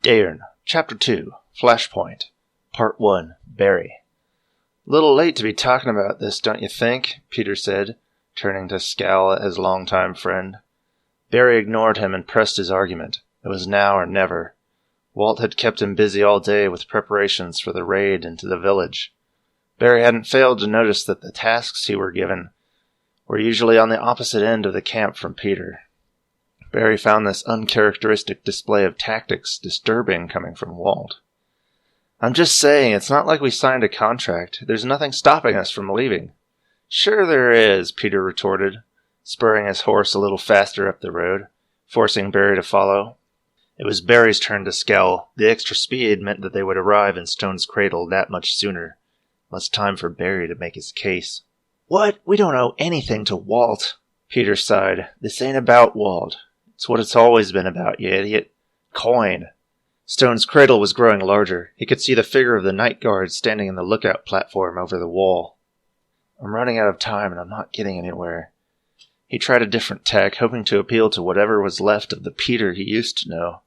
Daern, Chapter 2, Flashpoint, Part 1, Barry. "Little late to be talking about this, don't you think?" Peter said, turning to scowl at his longtime friend. Barry ignored him and pressed his argument. It was now or never. Walt had kept him busy all day with preparations for the raid into the village. Barry hadn't failed to notice that the tasks he were given were usually on the opposite end of the camp from Peter. Barry found this uncharacteristic display of tactics disturbing coming from Walt. "I'm just saying, it's not like we signed a contract. There's nothing stopping us from leaving." "Sure there is," Peter retorted, spurring his horse a little faster up the road, forcing Barry to follow. It was Barry's turn to scowl. The extra speed meant that they would arrive in Stone's Cradle that much sooner. Less time for Barry to make his case. "What? We don't owe anything to Walt." Peter sighed. "This ain't about Walt. It's what it's always been about, you idiot. Coin." Stone's Cradle was growing larger. He could see the figure of the night guard standing in the lookout platform over the wall. "I'm running out of time and I'm not getting anywhere." He tried a different tack, hoping to appeal to whatever was left of the Peter he used to know.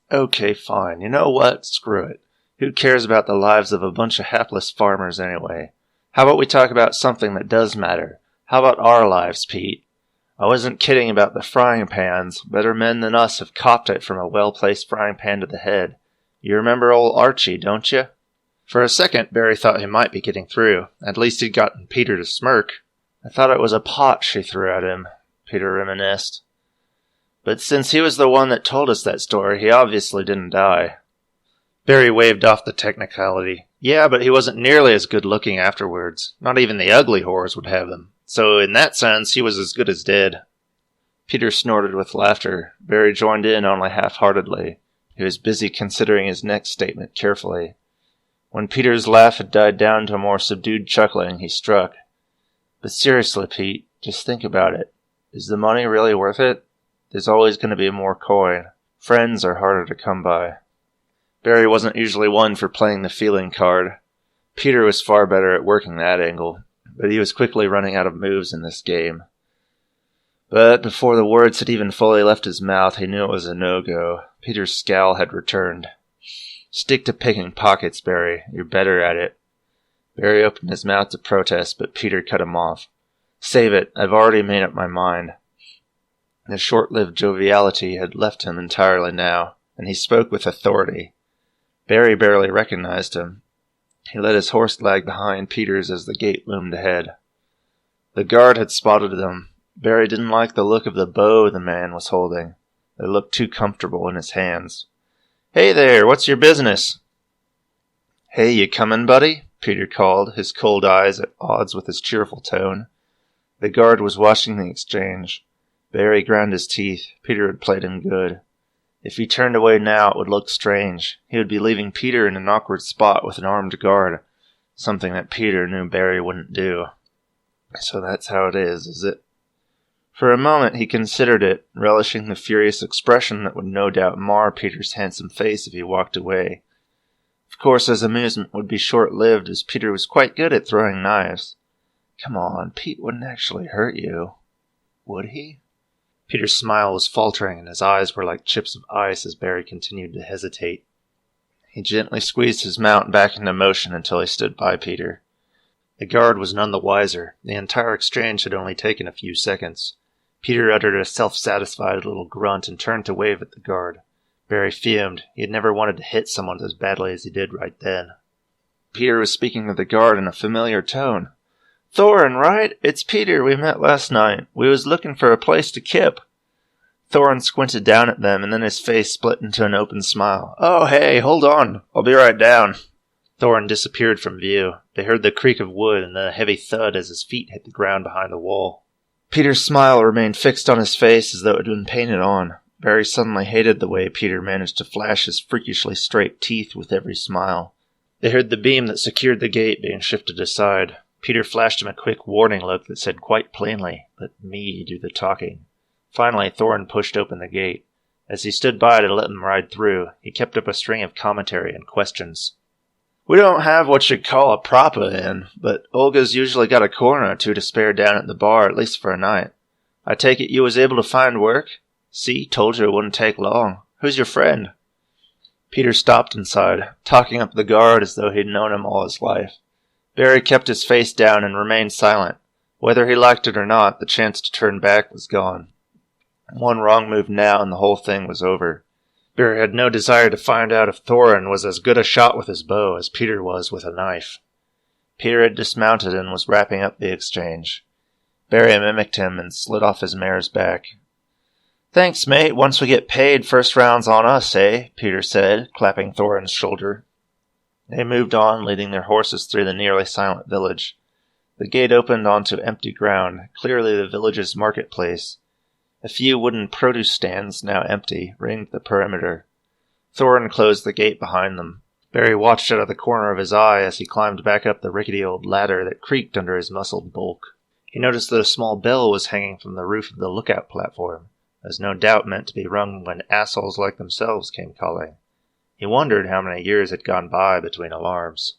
"Okay, fine. You know what? Screw it. Who cares about the lives of a bunch of hapless farmers anyway? How about we talk about something that does matter? How about our lives, Pete? I wasn't kidding about the frying pans. Better men than us have copped it from a well-placed frying pan to the head. You remember old Archie, don't you?" For a second, Barry thought he might be getting through. At least he'd gotten Peter to smirk. "I thought it was a pot she threw at him," Peter reminisced. "But since he was the one that told us that story, he obviously didn't die." Barry waved off the technicality. "Yeah, but he wasn't nearly as good-looking afterwards. Not even the ugly whores would have him. So in that sense, he was as good as dead." Peter snorted with laughter. Barry joined in only half-heartedly. He was busy considering his next statement carefully. When Peter's laugh had died down to a more subdued chuckling, he struck. "But seriously, Pete, just think about it. Is the money really worth it? There's always going to be more coin. Friends are harder to come by." Barry wasn't usually one for playing the feeling card. Peter was far better at working that angle, but he was quickly running out of moves in this game. But before the words had even fully left his mouth, he knew it was a no-go. Peter's scowl had returned. "Stick to picking pockets, Barry. You're better at it." Barry opened his mouth to protest, but Peter cut him off. "Save it. I've already made up my mind." The short-lived joviality had left him entirely now, and he spoke with authority. Barry barely recognized him. He let his horse lag behind Peter's as the gate loomed ahead. The guard had spotted them. Barry didn't like the look of the bow the man was holding. It looked too comfortable in his hands. "Hey there, what's your business?" "Hey, you comin', buddy?" Peter called, his cold eyes at odds with his cheerful tone. The guard was watching the exchange. Barry ground his teeth. Peter had played him good. If he turned away now, it would look strange. He would be leaving Peter in an awkward spot with an armed guard, something that Peter knew Barry wouldn't do. "So that's how it is it?" For a moment he considered it, relishing the furious expression that would no doubt mar Peter's handsome face if he walked away. Of course his amusement would be short-lived, as Peter was quite good at throwing knives. Come on, Pete wouldn't actually hurt you. Would he? Peter's smile was faltering, and his eyes were like chips of ice as Barry continued to hesitate. He gently squeezed his mount back into motion until he stood by Peter. The guard was none the wiser. The entire exchange had only taken a few seconds. Peter uttered a self-satisfied little grunt and turned to wave at the guard. Barry fumed. He had never wanted to hit someone as badly as he did right then. Peter was speaking to the guard in a familiar tone. "Thorin, right? It's Peter. We met last night. We was looking for a place to kip." Thorin squinted down at them, and then his face split into an open smile. "Oh, hey, hold on. I'll be right down." Thorin disappeared from view. They heard the creak of wood and then a heavy thud as his feet hit the ground behind the wall. Peter's smile remained fixed on his face as though it had been painted on. Barry suddenly hated the way Peter managed to flash his freakishly straight teeth with every smile. They heard the beam that secured the gate being shifted aside. Peter flashed him a quick warning look that said quite plainly, "Let me do the talking." Finally, Thorin pushed open the gate. As he stood by to let them ride through, he kept up a string of commentary and questions. "We don't have what you'd call a proper inn, but Olga's usually got a corner or two to spare down at the bar, at least for a night. I take it you was able to find work? See, told you it wouldn't take long. Who's your friend?" Peter stopped inside, talking up the guard as though he'd known him all his life. Barry kept his face down and remained silent. Whether he liked it or not, the chance to turn back was gone. One wrong move now and the whole thing was over. Barry had no desire to find out if Thorin was as good a shot with his bow as Peter was with a knife. Peter had dismounted and was wrapping up the exchange. Barry mimicked him and slid off his mare's back. "Thanks, mate. Once we get paid, first round's on us, eh?" Peter said, clapping Thorin's shoulder. They moved on, leading their horses through the nearly silent village. The gate opened onto empty ground, clearly the village's marketplace. A few wooden produce stands, now empty, ringed the perimeter. Thorin closed the gate behind them. Barry watched out of the corner of his eye as he climbed back up the rickety old ladder that creaked under his muscled bulk. He noticed that a small bell was hanging from the roof of the lookout platform, as no doubt meant to be rung when assholes like themselves came calling. He wondered how many years had gone by between alarms.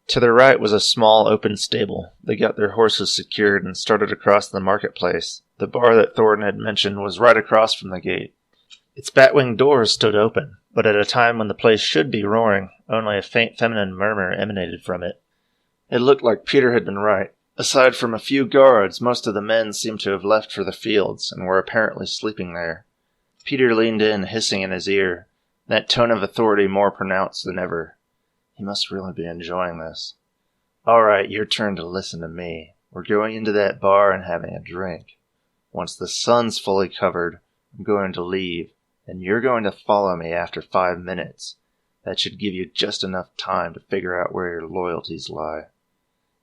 To their right was a small open stable. They got their horses secured and started across the marketplace. The bar that Thorin had mentioned was right across from the gate. Its bat-winged doors stood open, but at a time when the place should be roaring, only a faint feminine murmur emanated from it. It looked like Peter had been right. Aside from a few guards, most of the men seemed to have left for the fields and were apparently sleeping there. Peter leaned in, hissing in his ear, that tone of authority more pronounced than ever. He must really be enjoying this. "All right, your turn to listen to me. We're going into that bar and having a drink. Once the sun's fully covered, I'm going to leave, and you're going to follow me after 5 minutes. That should give you just enough time to figure out where your loyalties lie."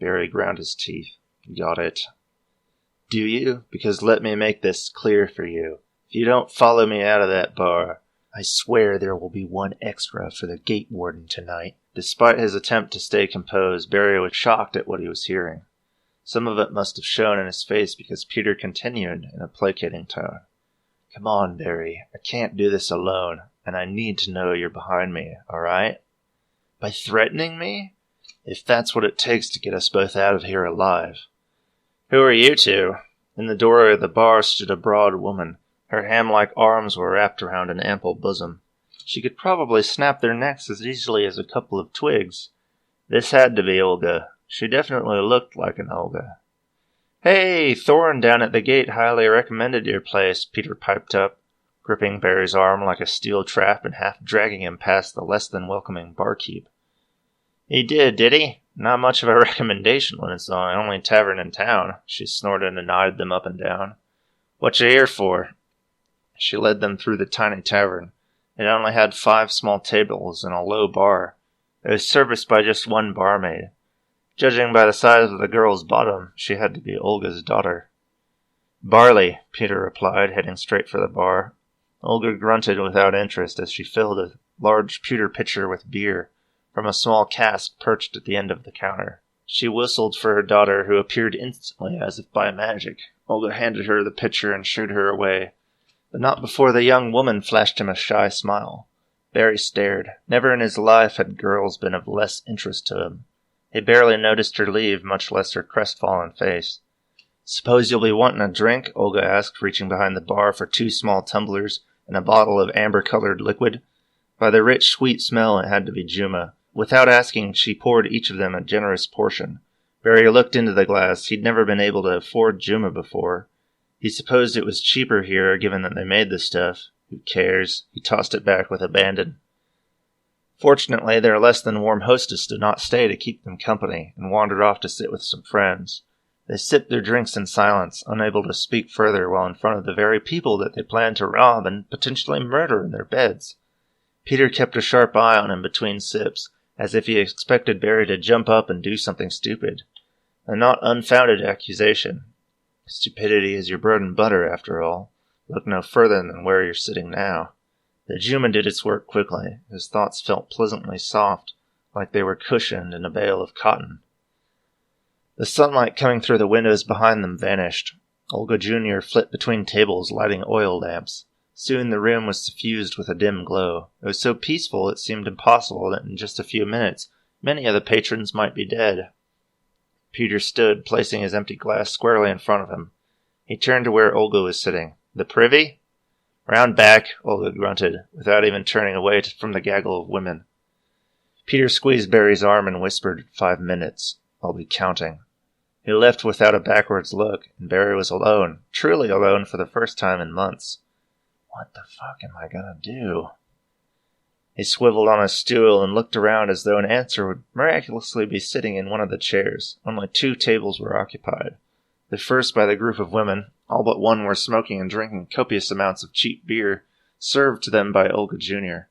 Barry ground his teeth. "Got it." "Do you? Because let me make this clear for you. If you don't follow me out of that bar, I swear there will be one extra for the gate warden tonight." Despite his attempt to stay composed, Barry was shocked at what he was hearing. Some of it must have shown in his face because Peter continued in a placating tone. "Come on, Barry. I can't do this alone, and I need to know you're behind me, all right? By threatening me? If that's what it takes to get us both out of here alive." "Who are you two?" In the doorway of the bar stood a broad woman. Her ham-like arms were wrapped around an ample bosom. She could probably snap their necks as easily as a couple of twigs. This had to be Olga. She definitely looked like an Olga. "Hey, Thorin down at the gate highly recommended your place," Peter piped up, gripping Barry's arm like a steel trap and half dragging him past the less than welcoming barkeep. "He did he? Not much of a recommendation when it's the only tavern in town." She snorted and eyed them up and down. "What you here for?" She led them through the tiny tavern. It only had 5 small tables and a low bar. It was serviced by just one barmaid. Judging by the size of the girl's bottom, she had to be Olga's daughter. "Barley," Peter replied, heading straight for the bar. Olga grunted without interest as she filled a large pewter pitcher with beer from a small cask perched at the end of the counter. She whistled for her daughter, who appeared instantly as if by magic. Olga handed her the pitcher and shooed her away, but not before the young woman flashed him a shy smile. Barry stared. Never in his life had girls been of less interest to him. He barely noticed her leave, much less her crestfallen face. "Suppose you'll be wanting a drink?" Olga asked, reaching behind the bar for 2 small tumblers and a bottle of amber-colored liquid. By the rich, sweet smell, it had to be Juma. Without asking, she poured each of them a generous portion. Barry looked into the glass. He'd never been able to afford Juma before. He supposed it was cheaper here, given that they made the stuff. Who cares? He tossed it back with abandon. Fortunately, their less-than-warm hostess did not stay to keep them company, and wandered off to sit with some friends. They sipped their drinks in silence, unable to speak further while in front of the very people that they planned to rob and potentially murder in their beds. Peter kept a sharp eye on him between sips, as if he expected Barry to jump up and do something stupid. A not unfounded accusation. Stupidity is your bread and butter, after all. Look no further than where you're sitting now. The Juma did its work quickly. His thoughts felt pleasantly soft, like they were cushioned in a bale of cotton. The sunlight coming through the windows behind them vanished. Olga Jr. flit between tables, lighting oil lamps. Soon the room was suffused with a dim glow. It was so peaceful it seemed impossible that in just a few minutes many of the patrons might be dead. Peter stood, placing his empty glass squarely in front of him. He turned to where Olga was sitting. "The privy?" Round back, Olga grunted, without even turning away from the gaggle of women. Peter squeezed Barry's arm and whispered, 5 minutes. I'll be counting. He left without a backwards look, and Barry was alone, truly alone for the first time in months. What the fuck am I gonna do? He swiveled on his stool and looked around as though an answer would miraculously be sitting in one of the chairs. Only 2 tables were occupied. The first by the group of women, all but one were smoking and drinking copious amounts of cheap beer, served to them by Olga Jr.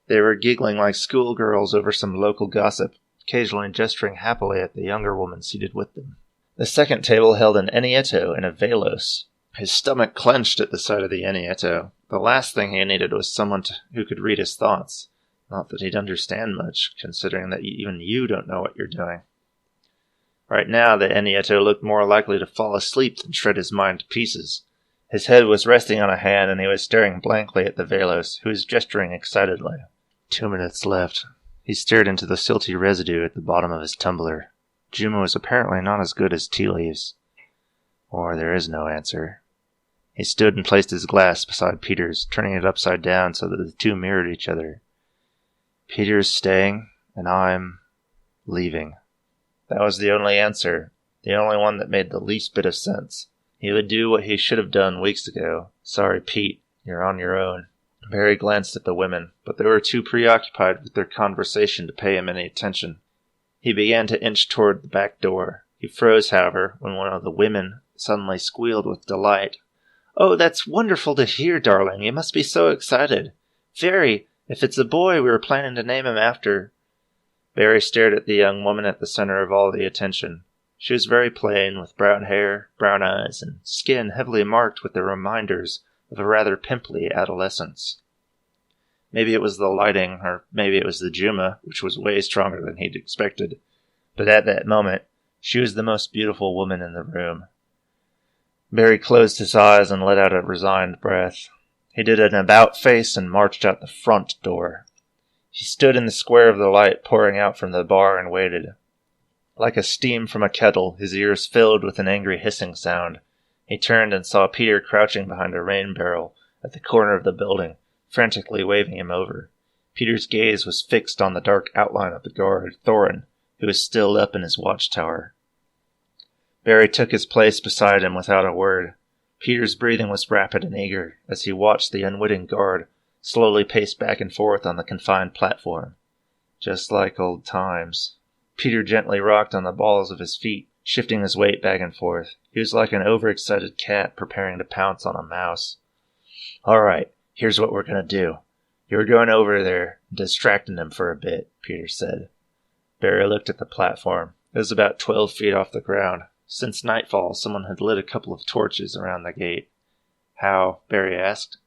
They were giggling like schoolgirls over some local gossip, occasionally gesturing happily at the younger woman seated with them. The second table held an Enietto and a Velos. His stomach clenched at the sight of the Enietto. The last thing he needed was someone who could read his thoughts. Not that he'd understand much, considering that even you don't know what you're doing. Right now, the Enietto looked more likely to fall asleep than shred his mind to pieces. His head was resting on a hand, and he was staring blankly at the Velos, who was gesturing excitedly. 2 minutes left. He stared into the silty residue at the bottom of his tumbler. Juma was apparently not as good as tea leaves. Or there is no answer. He stood and placed his glass beside Peter's, turning it upside down so that the two mirrored each other. Peter's staying, and I'm leaving. That was the only answer, the only one that made the least bit of sense. He would do what he should have done weeks ago. Sorry, Pete, you're on your own. Barry glanced at the women, but they were too preoccupied with their conversation to pay him any attention. He began to inch toward the back door. He froze, however, when one of the women suddenly squealed with delight. "Oh, that's wonderful to hear, darling. You must be so excited. Very. If it's a boy, we were planning to name him after." Barry stared at the young woman at the center of all the attention. She was very plain, with brown hair, brown eyes, and skin heavily marked with the reminders of a rather pimply adolescence. Maybe it was the lighting, or maybe it was the Juma, which was way stronger than he'd expected. But at that moment, she was the most beautiful woman in the room. Barry closed his eyes and let out a resigned breath. He did an about face and marched out the front door. He stood in the square of the light pouring out from the bar and waited. Like a steam from a kettle, his ears filled with an angry hissing sound. He turned and saw Peter crouching behind a rain barrel at the corner of the building, frantically waving him over. Peter's gaze was fixed on the dark outline of the guard, Thorin, who was still up in his watchtower. Barry took his place beside him without a word. Peter's breathing was rapid and eager as he watched the unwitting guard slowly pace back and forth on the confined platform. Just like old times. Peter gently rocked on the balls of his feet, shifting his weight back and forth. He was like an overexcited cat preparing to pounce on a mouse. "All right, here's what we're going to do. You're going over there and distracting him for a bit," Peter said. Barry looked at the platform. It was about 12 feet off the ground. Since nightfall, someone had lit a couple of torches around the gate. "How?" Barry asked.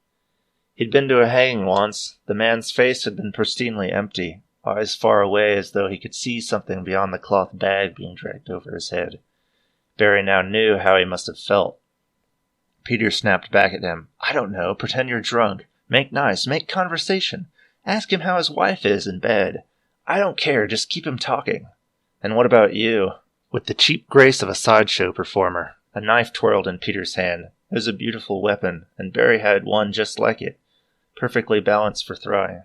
He'd been to a hanging once. The man's face had been pristinely empty, eyes far away as though he could see something beyond the cloth bag being dragged over his head. Barry now knew how he must have felt. Peter snapped back at him. "I don't know. Pretend you're drunk. Make nice. Make conversation. Ask him how his wife is in bed. I don't care. Just keep him talking." "And what about you?" With the cheap grace of a sideshow performer, a knife twirled in Peter's hand. It was a beautiful weapon, and Barry had one just like it, perfectly balanced for throwing.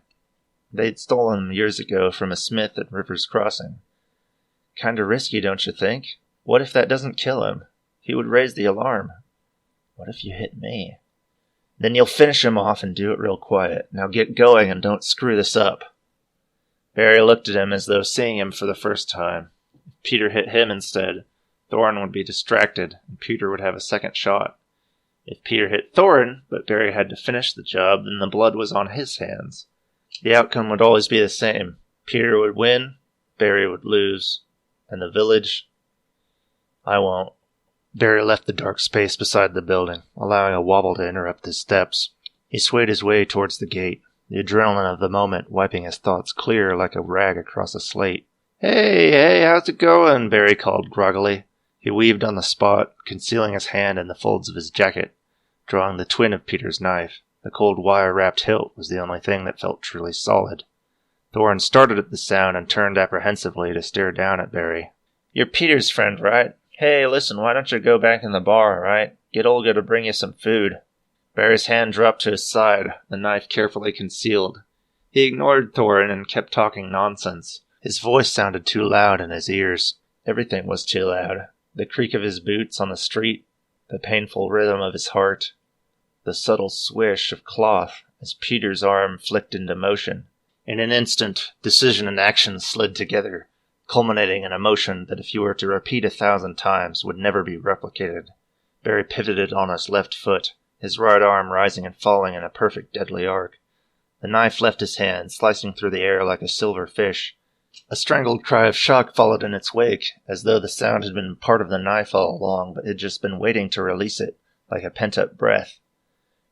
They'd stolen them years ago from a smith at River's Crossing. "Kinda risky, don't you think? What if that doesn't kill him? He would raise the alarm." "What if you hit me?" "Then you'll finish him off and do it real quiet. Now get going and don't screw this up." Barry looked at him as though seeing him for the first time. If Peter hit him instead, Thorin would be distracted, and Peter would have a second shot. If Peter hit Thorin, but Barry had to finish the job, then the blood was on his hands. The outcome would always be the same. Peter would win, Barry would lose, and the village... I won't. Barry left the dark space beside the building, allowing a wobble to interrupt his steps. He swayed his way towards the gate, the adrenaline of the moment wiping his thoughts clear like a rag across a slate. Hey, how's it going?" Barry called groggily. He weaved on the spot, concealing his hand in the folds of his jacket, drawing the twin of Peter's knife. The cold wire-wrapped hilt was the only thing that felt truly solid. Thorin started at the sound and turned apprehensively to stare down at Barry. "You're Peter's friend, right? Hey, listen, why don't you go back in the bar, all right? Get Olga to bring you some food." Barry's hand dropped to his side, the knife carefully concealed. He ignored Thorin and kept talking nonsense. His voice sounded too loud in his ears. Everything was too loud. The creak of his boots on the street, the painful rhythm of his heart, the subtle swish of cloth as Peter's arm flicked into motion. In an instant, decision and action slid together, culminating in a motion that if you were to repeat 1,000 times would never be replicated. Barry pivoted on his left foot, his right arm rising and falling in a perfect deadly arc. The knife left his hand, slicing through the air like a silver fish. A strangled cry of shock followed in its wake, as though the sound had been part of the knife all along, but had just been waiting to release it, like a pent-up breath.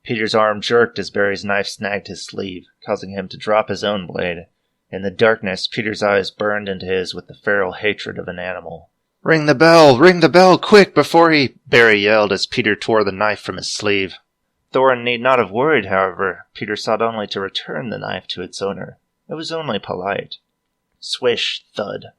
Peter's arm jerked as Barry's knife snagged his sleeve, causing him to drop his own blade. In the darkness, Peter's eyes burned into his with the feral hatred of an animal. "Ring the bell! Ring the bell, quick, before he—" Barry yelled as Peter tore the knife from his sleeve. Thorin need not have worried, however. Peter sought only to return the knife to its owner. It was only polite. Swish, thud.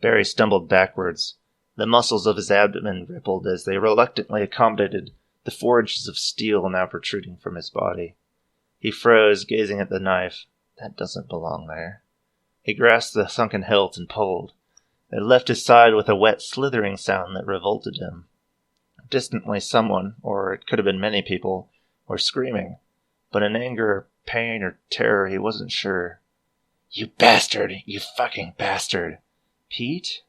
Barry stumbled backwards. The muscles of his abdomen rippled as they reluctantly accommodated the forges of steel now protruding from his body. He froze, gazing at the knife. That doesn't belong there. He grasped the sunken hilt and pulled. It left his side with a wet, slithering sound that revolted him. Distantly someone, or it could have been many people, were screaming, but in anger, pain, or terror he wasn't sure. "You bastard! You fucking bastard!" "Pete?"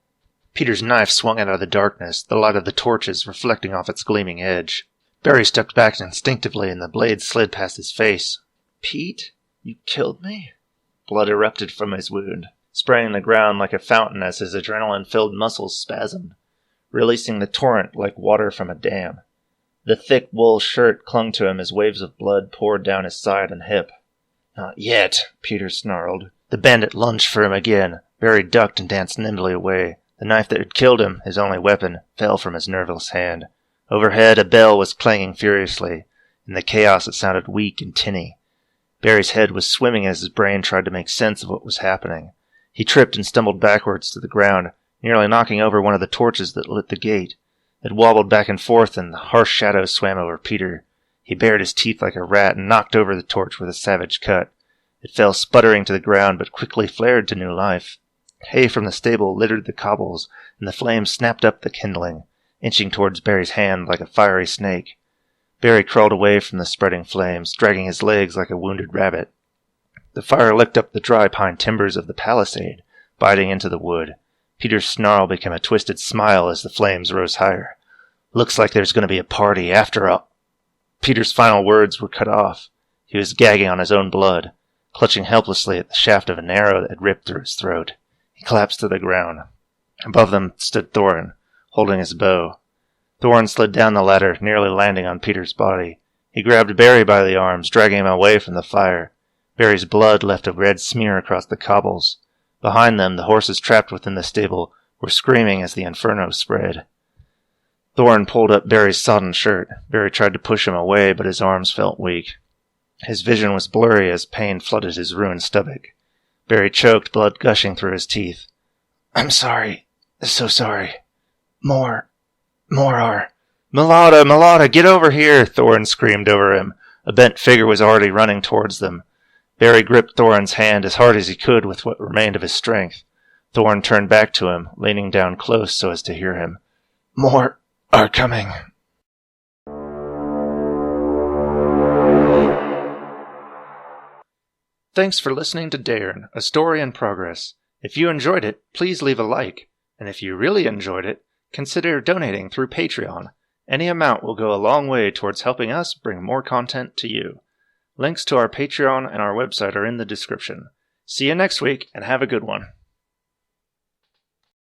Peter's knife swung out of the darkness, the light of the torches reflecting off its gleaming edge. Barry stepped back instinctively, and the blade slid past his face. "Pete? You killed me?" Blood erupted from his wound, spraying the ground like a fountain as his adrenaline-filled muscles spasmed, releasing the torrent like water from a dam. The thick wool shirt clung to him as waves of blood poured down his side and hip. "Not yet," Peter snarled. The bandit lunged for him again. Barry ducked and danced nimbly away. The knife that had killed him, his only weapon, fell from his nerveless hand. Overhead, a bell was clanging furiously. In the chaos, it sounded weak and tinny. Barry's head was swimming as his brain tried to make sense of what was happening. He tripped and stumbled backwards to the ground, nearly knocking over one of the torches that lit the gate. It wobbled back and forth, and the harsh shadows swam over Peter. He bared his teeth like a rat and knocked over the torch with a savage cut. It fell sputtering to the ground, but quickly flared to new life. Hay from the stable littered the cobbles, and the flames snapped up the kindling, inching towards Barry's hand like a fiery snake. Barry crawled away from the spreading flames, dragging his legs like a wounded rabbit. The fire licked up the dry pine timbers of the palisade, biting into the wood. Peter's snarl became a twisted smile as the flames rose higher. "Looks like there's going to be a party after all." Peter's final words were cut off. He was gagging on his own blood, clutching helplessly at the shaft of an arrow that had ripped through his throat. He collapsed to the ground. Above them stood Thorin, holding his bow. Thorin slid down the ladder, nearly landing on Peter's body. He grabbed Barry by the arms, dragging him away from the fire. Barry's blood left a red smear across the cobbles. Behind them, the horses trapped within the stable were screaming as the inferno spread. Thorin pulled up Barry's sodden shirt. Barry tried to push him away, but his arms felt weak. His vision was blurry as pain flooded his ruined stomach. Barry choked, blood gushing through his teeth. "I'm sorry. So sorry. More are—" "Malada, get over here!" Thorin screamed over him. A bent figure was already running towards them. Barry gripped Thorin's hand as hard as he could with what remained of his strength. Thorin turned back to him, leaning down close so as to hear him. "More are coming." Thanks for listening to Daern, a story in progress. If you enjoyed it, please leave a like. And if you really enjoyed it, consider donating through Patreon. Any amount will go a long way towards helping us bring more content to you. Links to our Patreon and our website are in the description. See you next week, and have a good one.